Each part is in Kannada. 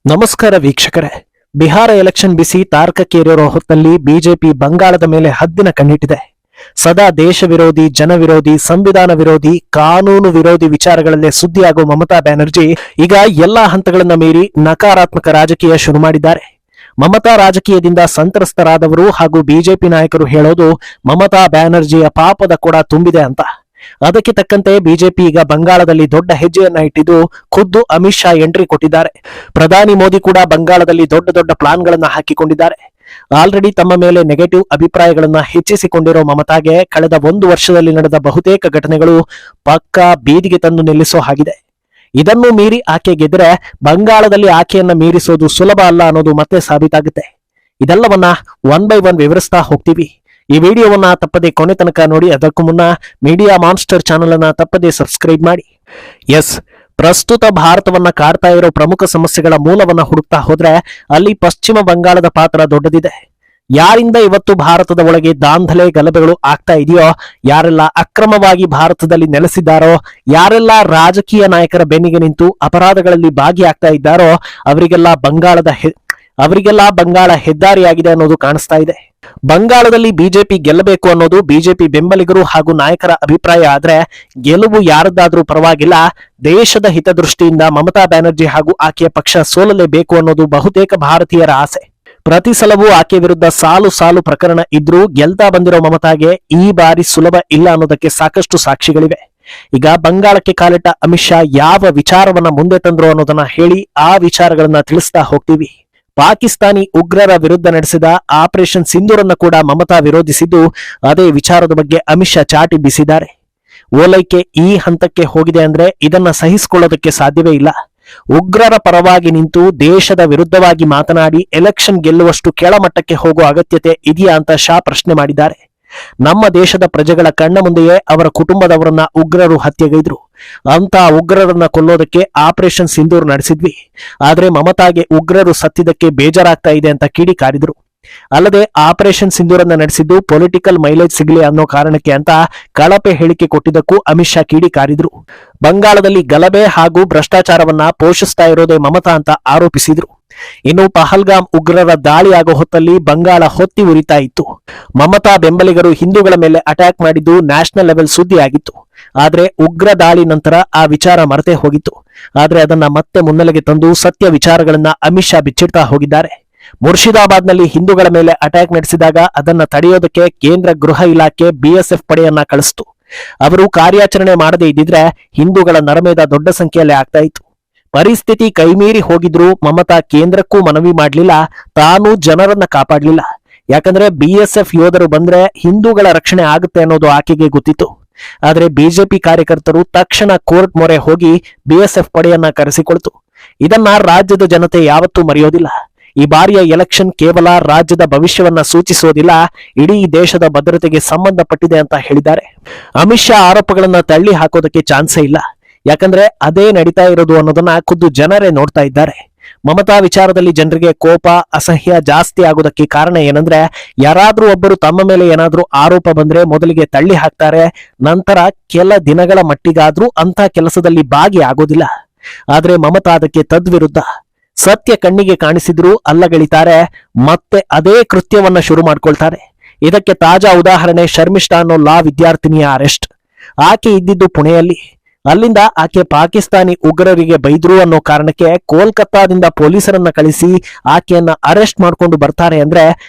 ನಮಸ್ಕಾರ ವೀಕ್ಷಕರೇ. ಬಿಹಾರ ಎಲೆಕ್ಷನ್ ಬಿಸಿ ತಾರಕಕ್ಕೇರಿರೋ ಹೊತ್ತಲ್ಲಿ ಬಿಜೆಪಿ ಬಂಗಾಳದ ಮೇಲೆ ಹದ್ದಿನ ಕಣ್ಣಿಟ್ಟಿದೆ. ಸದಾ ದೇಶ ವಿರೋಧಿ, ಜನ ವಿರೋಧಿ, ಸಂವಿಧಾನ ವಿರೋಧಿ, ಕಾನೂನು ವಿರೋಧಿ ವಿಚಾರಗಳಲ್ಲೇ ಸುದ್ದಿಯಾಗುವ ಮಮತಾ ಬ್ಯಾನರ್ಜಿ ಈಗ ಎಲ್ಲಾ ಹಂತಗಳನ್ನ ಮೀರಿ ನಕಾರಾತ್ಮಕ ರಾಜಕೀಯ ಶುರು ಮಾಡಿದ್ದಾರೆ. ಮಮತಾ ರಾಜಕೀಯದಿಂದ ಸಂತ್ರಸ್ತರಾದವರು ಹಾಗೂ ಬಿಜೆಪಿ ನಾಯಕರು ಹೇಳೋದು ಮಮತಾ ಬ್ಯಾನರ್ಜಿಯ ಪಾಪದ ಕೊಡ ತುಂಬಿದೆ ಅಂತ. ಅದಕ್ಕೆ ತಕ್ಕಂತೆ ಬಿಜೆಪಿ ಈಗ ಬಂಗಾಳದಲ್ಲಿ ದೊಡ್ಡ ಹೆಜ್ಜೆಯನ್ನ ಇಟ್ಟಿದ್ದು ಖುದ್ದು ಅಮಿತ್ ಶಾ ಎಂಟ್ರಿ ಕೊಟ್ಟಿದ್ದಾರೆ. ಪ್ರಧಾನಿ ಮೋದಿ ಕೂಡ ಬಂಗಾಳದಲ್ಲಿ ದೊಡ್ಡ ದೊಡ್ಡ ಪ್ಲಾನ್ಗಳನ್ನ ಹಾಕಿಕೊಂಡಿದ್ದಾರೆ. ಆಲ್ರೆಡಿ ತಮ್ಮ ಮೇಲೆ ನೆಗೆಟಿವ್ ಅಭಿಪ್ರಾಯಗಳನ್ನ ಹೆಚ್ಚಿಸಿಕೊಂಡಿರೋ ಮಮತಾಗೆ ಕಳೆದ 1 ವರ್ಷದಲ್ಲಿ ನಡೆದ ಬಹುತೇಕ ಘಟನೆಗಳು ಪಕ್ಕಾ ಬೀದಿಗೆ ತಂದು ನಿಲ್ಲಿಸೋ ಹಾಗಿದೆ. ಇದನ್ನು ಮೀರಿ ಆಕೆ ಗೆದ್ರೆ ಬಂಗಾಳದಲ್ಲಿ ಆಕೆಯನ್ನ ಮೀರಿಸೋದು ಸುಲಭ ಅಲ್ಲ ಅನ್ನೋದು ಮತ್ತೆ ಸಾಬೀತಾಗುತ್ತೆ. ಇದೆಲ್ಲವನ್ನ 1 by 1 ವಿವರಿಸ್ತಾ ಹೋಗ್ತೀವಿ. ಈ ವಿಡಿಯೋವನ್ನ ತಪ್ಪದೆ ಕೊನೆ ತನಕ ನೋಡಿ. ಅದಕ್ಕೂ ಮುನ್ನ ಮೀಡಿಯಾ ಮಾನ್ಸ್ಟರ್ ಚಾನೆಲ್ ಅನ್ನ ತಪ್ಪದೆ ಸಬ್ಸ್ಕ್ರೈಬ್ ಮಾಡಿ. ಪ್ರಸ್ತುತ ಭಾರತವನ್ನ ಕಾಡ್ತಾ ಇರೋ ಪ್ರಮುಖ ಸಮಸ್ಯೆಗಳ ಮೂಲವನ್ನ ಹುಡುಕ್ತಾ ಹೋದ್ರೆ ಅಲ್ಲಿ ಪಶ್ಚಿಮ ಬಂಗಾಳದ ಪಾತ್ರ ದೊಡ್ಡದಿದೆ. ಯಾರಿಂದ ಇವತ್ತು ಭಾರತದ ಒಳಗೆ ದಾಂಧಲೆ ಗಲಭೆಗಳು ಆಗ್ತಾ ಇದೆಯೋ, ಯಾರೆಲ್ಲ ಅಕ್ರಮವಾಗಿ ಭಾರತದಲ್ಲಿ ನೆಲೆಸಿದ್ದಾರೋ, ಯಾರೆಲ್ಲ ರಾಜಕೀಯ ನಾಯಕರ ಬೆನ್ನಿಗೆ ನಿಂತು ಅಪರಾಧಗಳಲ್ಲಿ ಭಾಗಿಯಾಗ್ತಾ ಇದ್ದಾರೋ ಅವರಿಗೆಲ್ಲ ಬಂಗಾಳ ಹೆದ್ದಾರಿಯಾಗಿದೆ ಅನ್ನೋದು ಕಾಣಿಸ್ತಾ ಇದೆ. ಬಂಗಾಳದಲ್ಲಿ ಬಿಜೆಪಿ ಗೆಲ್ಲಬೇಕು ಅನ್ನೋದು ಬಿಜೆಪಿ ಬೆಂಬಲಿಗರು ಹಾಗೂ ನಾಯಕರ ಅಭಿಪ್ರಾಯ ಆದ್ರೆ, ಗೆಲುವು ಯಾರದ್ದಾದ್ರೂ ಪರವಾಗಿಲ್ಲ, ದೇಶದ ಹಿತದೃಷ್ಟಿಯಿಂದ ಮಮತಾ ಬ್ಯಾನರ್ಜಿ ಹಾಗೂ ಆಕೆಯ ಪಕ್ಷ ಸೋಲಲೇಬೇಕು ಅನ್ನೋದು ಬಹುತೇಕ ಭಾರತೀಯರ ಆಸೆ. ಪ್ರತಿ ಸಲವೂ ಆಕೆ ವಿರುದ್ಧ ಸಾಲು ಸಾಲು ಪ್ರಕರಣ ಇದ್ರೂ ಗೆಲ್ತಾ ಬಂದಿರೋ ಮಮತಾಗೆ ಈ ಬಾರಿ ಸುಲಭ ಇಲ್ಲ ಅನ್ನೋದಕ್ಕೆ ಸಾಕಷ್ಟು ಸಾಕ್ಷಿಗಳಿವೆ. ಈಗ ಬಂಗಾಳಕ್ಕೆ ಕಾಲಿಟ್ಟ ಅಮಿತ್ ಶಾ ಯಾವ ವಿಚಾರವನ್ನ ಮುಂದೆ ತಂದ್ರು ಅನ್ನೋದನ್ನ ಹೇಳಿ ಆ ವಿಚಾರಗಳನ್ನ ತಿಳಿಸ್ತಾ ಹೋಗ್ತೀವಿ. ಪಾಕಿಸ್ತಾನಿ ಉಗ್ರರ ವಿರುದ್ಧ ನಡೆಸಿದ ಆಪರೇಷನ್ ಸಿಂಧೂರನ್ನ ಕೂಡ ಮಮತಾ ವಿರೋಧಿಸಿದ್ದು, ಅದೇ ವಿಚಾರದ ಬಗ್ಗೆ ಅಮಿತ್ ಶಾ ಚಾಟಿ ಬೀಸಿದ್ದಾರೆ. ಓಲೈಕೆ ಈ ಹಂತಕ್ಕೆ ಹೋಗಿದೆ ಅಂದ್ರೆ ಇದನ್ನ ಸಹಿಸಿಕೊಳ್ಳೋದಕ್ಕೆ ಸಾಧ್ಯವೇ ಇಲ್ಲ. ಉಗ್ರರ ಪರವಾಗಿ ನಿಂತು ದೇಶದ ವಿರುದ್ಧವಾಗಿ ಮಾತನಾಡಿ ಎಲೆಕ್ಷನ್ ಗೆಲ್ಲುವಷ್ಟು ಕೆಳಮಟ್ಟಕ್ಕೆ ಹೋಗುವ ಅಗತ್ಯತೆ ಇದೆಯಾ ಅಂತ ಶಾ ಪ್ರಶ್ನೆ ಮಾಡಿದ್ದಾರೆ. ನಮ್ಮ ದೇಶದ ಪ್ರಜೆಗಳ ಕಣ್ಣ ಮುಂದೆಯೇ ಅವರ ಕುಟುಂಬದವರನ್ನ ಉಗ್ರರು ಹತ್ಯೆಗೈದ್ರು. ಅಂತ ಉಗ್ರರನ್ನ ಕೊಲ್ಲೋದಕ್ಕೆ ಆಪರೇಷನ್ ಸಿಂಧೂರ್ ನಡೆಸಿದ್ವಿ. ಆದ್ರೆ ಮಮತಾಗೆ ಉಗ್ರರು ಸತ್ತಿದ್ದಕ್ಕೆ ಬೇಜಾರಾಗ್ತಾ ಇದೆ ಅಂತ ಕಿಡಿಕಾರಿದ್ರು. ಅಲ್ಲದೆ ಆಪರೇಷನ್ ಸಿಂಧೂರನ್ನ ನಡೆಸಿದ್ದು ಪೊಲಿಟಿಕಲ್ ಮೈಲೇಜ್ ಸಿಗಲಿ ಅನ್ನೋ ಕಾರಣಕ್ಕೆ ಅಂತ ಕಳಪೆ ಹೇಳಿಕೆ ಕೊಟ್ಟಿದ್ದಕ್ಕೂ ಅಮಿತ್ ಶಾ ಕಿಡಿಕಾರಿದ್ರು. ಬಂಗಾಳದಲ್ಲಿ ಗಲಭೆ ಹಾಗೂ ಭ್ರಷ್ಟಾಚಾರವನ್ನ ಪೋಷಿಸ್ತಾ ಇರೋದೇ ಮಮತಾ ಅಂತ ಆರೋಪಿಸಿದ್ರು. ಇನ್ನು ಪಹಲ್ಗಾಮ್ ಉಗ್ರರ ದಾಳಿ ಆಗೋ ಹೊತ್ತಲ್ಲಿ ಬಂಗಾಳ ಹೊತ್ತಿ ಉರಿತಾ ಇತ್ತು. ಮಮತಾ ಬೆಂಬಲಿಗರು ಹಿಂದೂಗಳ ಮೇಲೆ ಅಟ್ಯಾಕ್ ಮಾಡಿದ್ದು ನ್ಯಾಷನಲ್ ಲೆವೆಲ್ ಸುದ್ದಿಯಾಗಿತ್ತು. ಆದ್ರೆ ಉಗ್ರ ದಾಳಿ ನಂತರ ಆ ವಿಚಾರ ಮರೆತೇ ಹೋಗಿತ್ತು. ಆದ್ರೆ ಅದನ್ನ ಮತ್ತೆ ಮುನ್ನೆಲೆಗೆ ತಂದು ಸತ್ಯ ವಿಚಾರಗಳನ್ನ ಅಮಿತ್ ಶಾ ಬಿಚ್ಚಿಡ್ತಾ ಹೋಗಿದ್ದಾರೆ. ಮುರ್ಷಿದಾಬಾದ್ನಲ್ಲಿ ಹಿಂದೂಗಳ ಮೇಲೆ ಅಟ್ಯಾಕ್ ನಡೆಸಿದಾಗ ಅದನ್ನ ತಡೆಯೋದಕ್ಕೆ ಕೇಂದ್ರ ಗೃಹ ಇಲಾಖೆ BSF ಪಡೆಯನ್ನ ಕಳಿಸ್ತು. ಅವರು ಕಾರ್ಯಾಚರಣೆ ಮಾಡದೇ ಇದ್ದಿದ್ರೆ ಹಿಂದೂಗಳ ನರಮೇಧ ದೊಡ್ಡ ಸಂಖ್ಯೆಯಲ್ಲಿ ಆಗ್ತಾ ಇತ್ತು. ಪರಿಸ್ಥಿತಿ ಕೈಮೀರಿ ಹೋಗಿದ್ರು ಮಮತಾ ಕೇಂದ್ರಕ್ಕೂ ಮನವಿ ಮಾಡ್ಲಿಲ್ಲ, ತಾನು ಜನರನ್ನ ಕಾಪಾಡ್ಲಿಲ್ಲ. ಯಾಕಂದ್ರೆ BSF ಯೋಧರು ಬಂದ್ರೆ ಹಿಂದೂಗಳ ರಕ್ಷಣೆ ಆಗುತ್ತೆ ಅನ್ನೋದು ಆಕೆಗೆ ಗೊತ್ತಿತ್ತು. ಆದ್ರೆ ಬಿಜೆಪಿ ಕಾರ್ಯಕರ್ತರು ತಕ್ಷಣ ಕೋರ್ಟ್ ಮೊರೆ ಹೋಗಿ BSF ಪಡೆಯನ್ನ ಕರೆಸಿಕೊಳ್ತು. ಇದನ್ನ ರಾಜ್ಯದ ಜನತೆ ಯಾವತ್ತೂ ಮರೆಯೋದಿಲ್ಲ. ಈ ಬಾರಿಯ ಎಲೆಕ್ಷನ್ ಕೇವಲ ರಾಜ್ಯದ ಭವಿಷ್ಯವನ್ನ ಸೂಚಿಸೋದಿಲ್ಲ, ಇಡೀ ದೇಶದ ಭದ್ರತೆಗೆ ಸಂಬಂಧಪಟ್ಟಿದೆ ಅಂತ ಹೇಳಿದ್ದಾರೆ. ಅಮಿತ್ ಶಾ ಆರೋಪಗಳನ್ನ ತಳ್ಳಿ ಹಾಕೋದಕ್ಕೆ ಚಾನ್ಸೇ ಇಲ್ಲ. ಯಾಕಂದ್ರೆ ಅದೇ ನಡೀತಾ ಇರೋದು ಅನ್ನೋದನ್ನ ಖುದ್ದು ಜನರೇ ನೋಡ್ತಾ ಇದ್ದಾರೆ. ಮಮತಾ ವಿಚಾರದಲ್ಲಿ ಜನರಿಗೆ ಕೋಪ, ಅಸಹ್ಯ ಜಾಸ್ತಿ ಆಗೋದಕ್ಕೆ ಕಾರಣ ಏನಂದ್ರೆ, ಯಾರಾದ್ರೂ ಒಬ್ಬರು ತಮ್ಮ ಮೇಲೆ ಏನಾದ್ರೂ ಆರೋಪ ಬಂದ್ರೆ ಮೊದಲಿಗೆ ತಳ್ಳಿ ಹಾಕ್ತಾರೆ, ನಂತರ ಕೆಲ ದಿನಗಳ ಮಟ್ಟಿಗಾದ್ರೂ ಅಂತ ಕೆಲಸದಲ್ಲಿ ಭಾಗಿ ಆಗೋದಿಲ್ಲ. ಆದ್ರೆ ಮಮತಾ ಅದಕ್ಕೆ ತದ್ವಿರುದ್ಧ. ಸತ್ಯ ಕಣ್ಣಿಗೆ ಕಾಣಿಸಿದ್ರು ಅಲ್ಲಗಳಿತಾರೆ, ಮತ್ತೆ ಅದೇ ಕೃತ್ಯವನ್ನ ಶುರು ಮಾಡ್ಕೊಳ್ತಾರೆ. ಇದಕ್ಕೆ ತಾಜಾ ಉದಾಹರಣೆ ಶರ್ಮಿಷ್ಠಾ ಅನ್ನೋ ಲಾ ವಿದ್ಯಾರ್ಥಿನಿಯ ಅರೆಸ್ಟ್. ಆಕೆ ಇದ್ದಿದ್ದು ಪುಣೆಯಲ್ಲಿ. ಅಲ್ಲಿಂದ ಆಕೆ ಪಾಕಿಸ್ತಾನಿ ಉಗ್ರರಿಗೆ ಬೈದ್ರು ಅನ್ನೋ ಕಾರಣಕ್ಕೆ ಕೋಲ್ಕತ್ತಾದಿಂದ ಪೊಲೀಸರನ್ನ ಕಳಿಸಿ ಆಕೆಯನ್ನ ಅರೆಸ್ಟ್ ಮಾಡ್ಕೊಂಡು ಬರ್ತಾರೆ ಅಂದ್ರೆ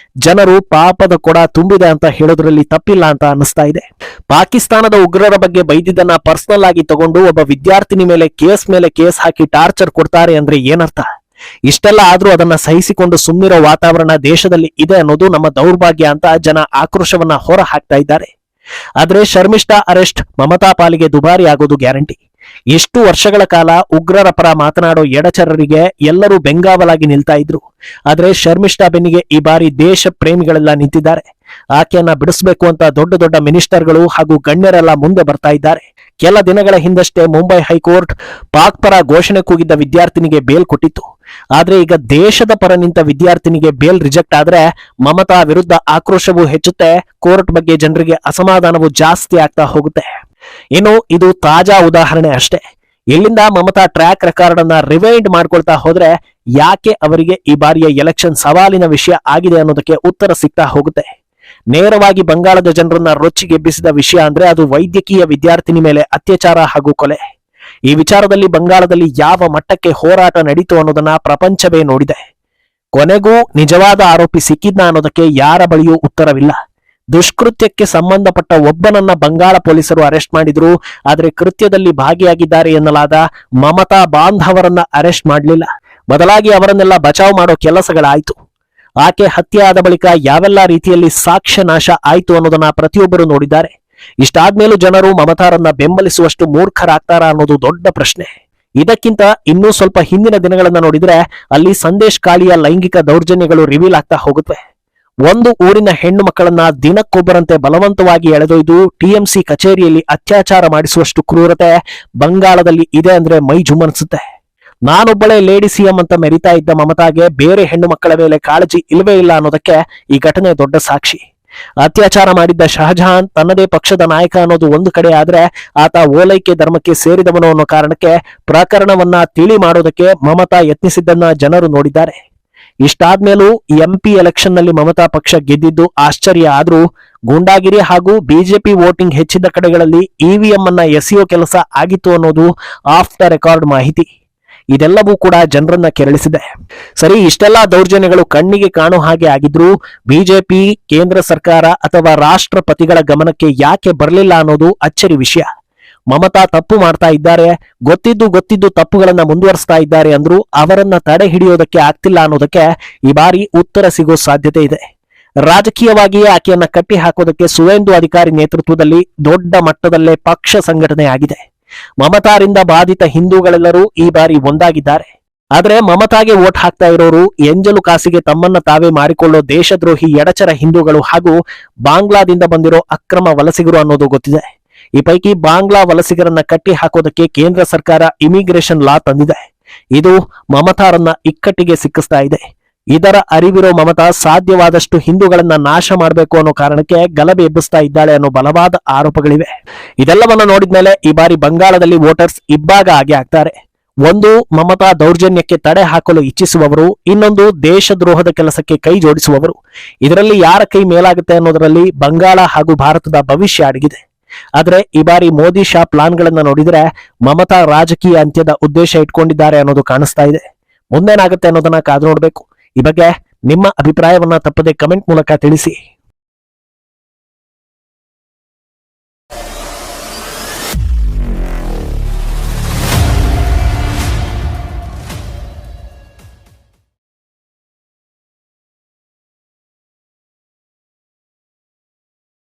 ಜನರು ಪಾಪದ ಕೊಡ ತುಂಬಿದೆ ಅಂತ ಹೇಳೋದ್ರಲ್ಲಿ ತಪ್ಪಿಲ್ಲ ಅಂತ ಅನ್ನಿಸ್ತಾ ಇದೆ. ಪಾಕಿಸ್ತಾನದ ಉಗ್ರರ ಬಗ್ಗೆ ಬೈದಿದ್ದನ್ನ ಪರ್ಸನಲ್ ಆಗಿ ತಗೊಂಡು ಒಬ್ಬ ವಿದ್ಯಾರ್ಥಿನಿ ಮೇಲೆ ಕೇಸ್ ಹಾಕಿ ಟಾರ್ಚರ್ ಕೊಡ್ತಾರೆ ಅಂದ್ರೆ ಏನರ್ಥ? ಇಷ್ಟೆಲ್ಲ ಆದ್ರೂ ಅದನ್ನ ಸಹಿಸಿಕೊಂಡು ಸುಮ್ಮಿರೋ ವಾತಾವರಣ ದೇಶದಲ್ಲಿ ಇದೆ ಅನ್ನೋದು ನಮ್ಮ ದೌರ್ಭಾಗ್ಯ ಅಂತ ಜನ ಆಕ್ರೋಶವನ್ನ ಹೊರ ಹಾಕ್ತಾ ಇದ್ದಾರೆ. ಆದ್ರೆ ಶರ್ಮಿಷ್ಠಾ ಅರೆಸ್ಟ್ ಮಮತಾ ಪಾಲಿಗೆ ದುಬಾರಿ ಆಗೋದು ಗ್ಯಾರಂಟಿ. ಎಷ್ಟು ವರ್ಷಗಳ ಕಾಲ ಉಗ್ರರ ಪರ ಮಾತನಾಡೋ ಎಡಚರರಿಗೆ ಎಲ್ಲರೂ ಬೆಂಗಾವಲಾಗಿ ನಿಲ್ತಾ ಇದ್ರು. ಆದ್ರೆ ಶರ್ಮಿಷ್ಠಾ ಬೆನ್ನಿಗೆ ಈ ಬಾರಿ ದೇಶ ಪ್ರೇಮಿಗಳೆಲ್ಲ ನಿಂತಿದ್ದಾರೆ. ಆಕೆಯನ್ನ ಬಿಡಿಸಬೇಕು ಅಂತ ದೊಡ್ಡ ದೊಡ್ಡ ಮಿನಿಸ್ಟರ್ಗಳು ಹಾಗೂ ಗಣ್ಯರೆಲ್ಲ ಮುಂದೆ ಬರ್ತಾ ಇದ್ದಾರೆ. ಕೆಲ ದಿನಗಳ ಹಿಂದಷ್ಟೇ ಮುಂಬೈ ಹೈಕೋರ್ಟ್ ಪಾಕ್ ಪರ ಘೋಷಣೆ ಕೂಗಿದ್ದ ವಿದ್ಯಾರ್ಥಿನಿಗೆ ಬೇಲ್ ಕೊಟ್ಟಿತ್ತು. ಆದ್ರೆ ಈಗ ದೇಶದ ಪರ ನಿಂತ ವಿದ್ಯಾರ್ಥಿನಿಗೆ ಬೇಲ್ ರಿಜೆಕ್ಟ್ ಆದ್ರೆ ಮಮತಾ ವಿರುದ್ಧ ಆಕ್ರೋಶವೂ ಹೆಚ್ಚುತ್ತೆ, ಕೋರ್ಟ್ ಬಗ್ಗೆ ಜನರಿಗೆ ಅಸಮಾಧಾನವೂ ಜಾಸ್ತಿ ಆಗ್ತಾ ಹೋಗುತ್ತೆ. ಇನ್ನು ಇದು ತಾಜಾ ಉದಾಹರಣೆ ಅಷ್ಟೇ. ಇಲ್ಲಿಂದ ಮಮತಾ ಟ್ರ್ಯಾಕ್ ರೆಕಾರ್ಡ್ ಅನ್ನ ರಿವೈಂಡ್ ಮಾಡ್ಕೊಳ್ತಾ ಹೋದ್ರೆ ಯಾಕೆ ಅವರಿಗೆ ಈ ಬಾರಿಯ ಎಲೆಕ್ಷನ್ ಸವಾಲಿನ ವಿಷಯ ಆಗಿದೆ ಅನ್ನೋದಕ್ಕೆ ಉತ್ತರ ಸಿಗ್ತಾ ಹೋಗುತ್ತೆ. ನೇರವಾಗಿ ಬಂಗಾಳದ ಜನರನ್ನ ರೊಚ್ಚಿಗೆಬ್ಬಿಸಿದ ವಿಷಯ ಅಂದ್ರೆ ಅದು ವೈದ್ಯಕೀಯ ವಿದ್ಯಾರ್ಥಿನಿ ಮೇಲೆ ಅತ್ಯಾಚಾರ ಹಾಗೂ ಕೊಲೆ. ಈ ವಿಚಾರದಲ್ಲಿ ಬಂಗಾಳದಲ್ಲಿ ಯಾವ ಮಟ್ಟಕ್ಕೆ ಹೋರಾಟ ನಡೀತು ಅನ್ನೋದನ್ನ ಪ್ರಪಂಚವೇ ನೋಡಿದೆ. ಕೊನೆಗೂ ನಿಜವಾದ ಆರೋಪಿ ಸಿಕ್ಕಿದ್ನ ಅನ್ನೋದಕ್ಕೆ ಯಾರ ಬಳಿಯೂ ಉತ್ತರವಿಲ್ಲ. ದುಷ್ಕೃತ್ಯಕ್ಕೆ ಸಂಬಂಧಪಟ್ಟ ಒಬ್ಬನನ್ನ ಬಂಗಾಳ ಪೊಲೀಸರು ಅರೆಸ್ಟ್ ಮಾಡಿದ್ರು, ಆದರೆ ಕೃತ್ಯದಲ್ಲಿ ಭಾಗಿಯಾಗಿದ್ದಾರೆ ಎನ್ನಲಾದ ಮಮತಾ ಬಾಂಧವರನ್ನ ಅರೆಸ್ಟ್ ಮಾಡಲಿಲ್ಲ. ಬದಲಾಗಿ ಅವರನ್ನೆಲ್ಲ ಬಚಾವ್ ಮಾಡೋ ಕೆಲಸಗಳಾಯ್ತು. ಆಕೆ ಹತ್ಯೆ ಆದ ಬಳಿಕ ಯಾವೆಲ್ಲ ರೀತಿಯಲ್ಲಿ ಸಾಕ್ಷ್ಯ ನಾಶ ಆಯ್ತು ಅನ್ನೋದನ್ನ ಪ್ರತಿಯೊಬ್ಬರು ನೋಡಿದ್ದಾರೆ. ಇಷ್ಟಾದ್ಮೇಲೂ ಜನರು ಮಮತಾರನ್ನ ಬೆಂಬಲಿಸುವಷ್ಟು ಮೂರ್ಖರಾಗ್ತಾರಾ ಅನ್ನೋದು ದೊಡ್ಡ ಪ್ರಶ್ನೆ. ಇದಕ್ಕಿಂತ ಇನ್ನೂ ಸ್ವಲ್ಪ ಹಿಂದಿನ ದಿನಗಳನ್ನ ನೋಡಿದ್ರೆ ಅಲ್ಲಿ ಸಂದೇಶ್ ಕಾಳಿಯ ಲೈಂಗಿಕ ದೌರ್ಜನ್ಯಗಳು ರಿವೀಲ್ ಆಗ್ತಾ ಹೋಗುತ್ತವೆ. ಒಂದು ಊರಿನ ಹೆಣ್ಣು ಮಕ್ಕಳನ್ನ ದಿನಕ್ಕೊಬ್ಬರಂತೆ ಬಲವಂತವಾಗಿ ಎಳೆದೊಯ್ದು ಟಿಎಂಸಿ ಕಚೇರಿಯಲ್ಲಿ ಅತ್ಯಾಚಾರ ಮಾಡಿಸುವಷ್ಟು ಕ್ರೂರತೆ ಬಂಗಾಳದಲ್ಲಿ ಇದೆ ಅಂದ್ರೆ ಮೈ ಜುಮ್ಮನಿಸುತ್ತೆ. ನಾನೊಬ್ಬಳೇ ಲೇಡಿ ಸಿಎಂ ಅಂತ ಮೆರಿತಾ ಇದ್ದ ಮಮತಾಗೆ ಬೇರೆ ಹೆಣ್ಣು ಮಕ್ಕಳ ಮೇಲೆ ಕಾಳಜಿ ಇಲ್ವೇ ಇಲ್ಲ ಅನ್ನೋದಕ್ಕೆ ಈ ಘಟನೆ ದೊಡ್ಡ ಸಾಕ್ಷಿ. ಅತ್ಯಾಚಾರ ಮಾಡಿದ್ದ ಶಹಜಹಾನ್ ತನ್ನದೇ ಪಕ್ಷದ ನಾಯಕ ಅನ್ನೋದು ಒಂದು ಕಡೆ ಆದ್ರೆ ಆತ ಓಲೈಕೆ ಧರ್ಮಕ್ಕೆ ಸೇರಿದವನು ಅನ್ನೋ ಕಾರಣಕ್ಕೆ ಪ್ರಕರಣವನ್ನ ತಿಳಿ ಮಾಡೋದಕ್ಕೆ ಮಮತಾ ಯತ್ನಿಸಿದ್ದನ್ನ ಜನರು ನೋಡಿದ್ದಾರೆ. ಇಷ್ಟಾದ್ಮೇಲೂ ಎಂಪಿ ಎಲೆಕ್ಷನ್ ನಲ್ಲಿ ಮಮತಾ ಪಕ್ಷ ಗೆದ್ದಿದ್ದು ಆಶ್ಚರ್ಯ ಆದ್ರೂ ಗೂಂಡಾಗಿರಿ ಹಾಗೂ ಬಿಜೆಪಿ ವೋಟಿಂಗ್ ಹೆಚ್ಚಿದ್ದ ಕಡೆಗಳಲ್ಲಿ ಇವಿಎಂ ಅನ್ನ ಎಸೆಯೋ ಕೆಲಸ ಆಗಿತ್ತು ಅನ್ನೋದು ಆಫ್ ದ ರೆಕಾರ್ಡ್ ಮಾಹಿತಿ. ಇದೆಲ್ಲವೂ ಕೂಡ ಜನರನ್ನ ಕೆರಳಿಸಿದೆ. ಸರಿ, ಇಷ್ಟೆಲ್ಲಾ ದೌರ್ಜನ್ಯಗಳು ಕಣ್ಣಿಗೆ ಕಾಣೋ ಹಾಗೆ ಆಗಿದ್ರೂ ಬಿಜೆಪಿ, ಕೇಂದ್ರ ಸರ್ಕಾರ ಅಥವಾ ರಾಷ್ಟ್ರಪತಿಗಳ ಗಮನಕ್ಕೆ ಯಾಕೆ ಬರಲಿಲ್ಲ ಅನ್ನೋದು ಅಚ್ಚರಿ ವಿಷಯ. ಮಮತಾ ತಪ್ಪು ಮಾಡ್ತಾ ಇದ್ದಾರೆ, ಗೊತ್ತಿದ್ದು ತಪ್ಪುಗಳನ್ನ ಮುಂದುವರಿಸ್ತಾ ಇದ್ದಾರೆ ಅಂದ್ರೂ ಅವರನ್ನ ತಡೆ ಹಿಡಿಯೋದಕ್ಕೆ ಆಗ್ತಿಲ್ಲ ಅನ್ನೋದಕ್ಕೆ ಈ ಬಾರಿ ಉತ್ತರ ಸಿಗೋ ಸಾಧ್ಯತೆ ಇದೆ. ರಾಜಕೀಯವಾಗಿಯೇ ಆಕೆಯನ್ನ ಕಟ್ಟಿ ಹಾಕೋದಕ್ಕೆ ಸುವೇಂದು ಅಧಿಕಾರಿ ನೇತೃತ್ವದಲ್ಲಿ ದೊಡ್ಡ ಮಟ್ಟದಲ್ಲೇ ಪಕ್ಷ ಸಂಘಟನೆ ಆಗಿದೆ. ಮಮತಾರಿಂದ ಬಾಧಿತ ಹಿಂದೂಗಳೆಲ್ಲರೂ ಈ ಬಾರಿ ಒಂದಾಗಿದ್ದಾರೆ. ಆದ್ರೆ ಮಮತಾಗೆ ವೋಟ್ ಹಾಕ್ತಾ ಇರೋರು ಎಂಜಲು ಕಾಸಿಗೆ ತಮ್ಮನ್ನ ತಾವೇ ಮಾರಿಕೊಳ್ಳೋ ದೇಶದ್ರೋಹಿ ಎಡಚರ ಹಿಂದೂಗಳು ಹಾಗೂ ಬಾಂಗ್ಲಾದಿಂದ ಬಂದಿರೋ ಅಕ್ರಮ ವಲಸಿಗರು ಅನ್ನೋದು ಗೊತ್ತಿದೆ. ಈ ಪೈಕಿ ಬಾಂಗ್ಲಾ ವಲಸಿಗರನ್ನ ಕಟ್ಟಿ ಹಾಕೋದಕ್ಕೆ ಕೇಂದ್ರ ಸರ್ಕಾರ ಇಮಿಗ್ರೇಷನ್ ಲಾ ತಂದಿದೆ. ಇದು ಮಮತಾರನ್ನ ಇಕ್ಕಟ್ಟಿಗೆ ಸಿಕ್ಕಿಸ್ತಾ ಇದೆ. ಇದರ ಅರಿವಿರೋ ಮಮತಾ ಸಾಧ್ಯವಾದಷ್ಟು ಹಿಂದೂಗಳನ್ನ ನಾಶ ಮಾಡಬೇಕು ಅನ್ನೋ ಕಾರಣಕ್ಕೆ ಗಲಭೆ ಎಬ್ಬಿಸ್ತಾ ಇದ್ದಾಳೆ ಅನ್ನೋ ಬಲವಾದ ಆರೋಪಗಳಿವೆ. ಇದೆಲ್ಲವನ್ನ ನೋಡಿದ್ಮೇಲೆ ಈ ಬಾರಿ ಬಂಗಾಳದಲ್ಲಿ ವೋಟರ್ಸ್ ಇಬ್ಬಾಗ ಆಗಿ ಆಗ್ತಾರೆ. ಒಂದು, ಮಮತಾ ದೌರ್ಜನ್ಯಕ್ಕೆ ತಡೆ ಹಾಕಲು ಇಚ್ಛಿಸುವವರು, ಇನ್ನೊಂದು ದೇಶದ್ರೋಹದ ಕೆಲಸಕ್ಕೆ ಕೈ ಜೋಡಿಸುವವರು. ಇದರಲ್ಲಿ ಯಾರ ಕೈ ಮೇಲಾಗುತ್ತೆ ಅನ್ನೋದರಲ್ಲಿ ಬಂಗಾಳ ಹಾಗೂ ಭಾರತದ ಭವಿಷ್ಯ ಅಡಗಿದೆ. ಆದ್ರೆ ಈ ಬಾರಿ ಮೋದಿ ಶಾ ಪ್ಲಾನ್ಗಳನ್ನ ನೋಡಿದ್ರೆ ಮಮತಾ ರಾಜಕೀಯ ಅಂತ್ಯದ ಉದ್ದೇಶ ಇಟ್ಕೊಂಡಿದ್ದಾರೆ ಅನ್ನೋದು ಕಾಣಿಸ್ತಾ ಇದೆ. ಮುಂದೇನಾಗುತ್ತೆ ಅನ್ನೋದನ್ನ ಕಾದು ನೋಡ್ಬೇಕು. ಈ ಬಗ್ಗೆ ನಿಮ್ಮ ಅಭಿಪ್ರಾಯವನ್ನ ತಪ್ಪದೆ ಕಮೆಂಟ್ ಮೂಲಕ ತಿಳಿಸಿ.